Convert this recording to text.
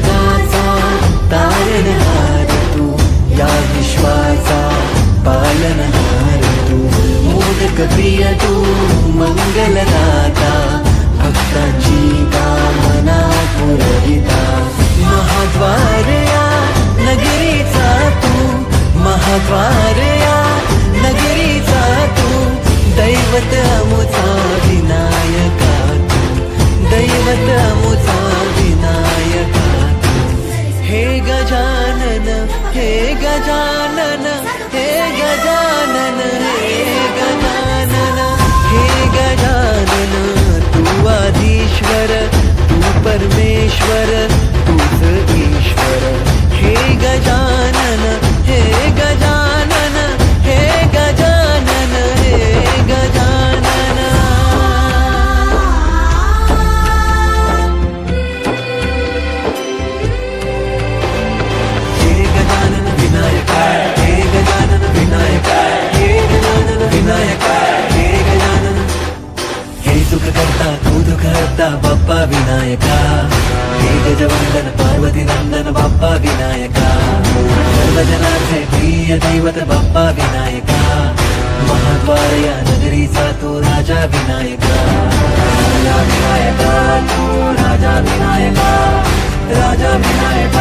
जगाचा तारणहार तू, या विश्वाचा पालनहार तू, मोदक प्रिय तू, मंगलदाता, भक्तांची कामना पुरविता, महाद्वार या नगरीचा तू, महाद्वार या नगरीचा तू, दैवत अमुचा विनायका तू, दैवत अमुचा विनायका तू. हे गजानन, हे गजानन, हे गजानन, हे गजानन, हे गजानन, तू आधीश्वर, तू परमेश्वर, तूच ईश्वर. हे गजानन, हे गजानन, हे गजानन, हे गजानन. हे गजानन विनायका, हे गजानन विनायका, हे गजानन विनायका, हे गजानन. हे सुख करता तू दुःख हरता बाप्पा विनायका, हे गजवंदन पार्वती नंदन बाप्पा विनायका, सर्वजनांचे प्रिय दैवत बाप्पा विनायका, महाद्वार या नगरीचा तू राजा विनायका, राजा विनायका तू, राजा विनायका, राजा विनायका.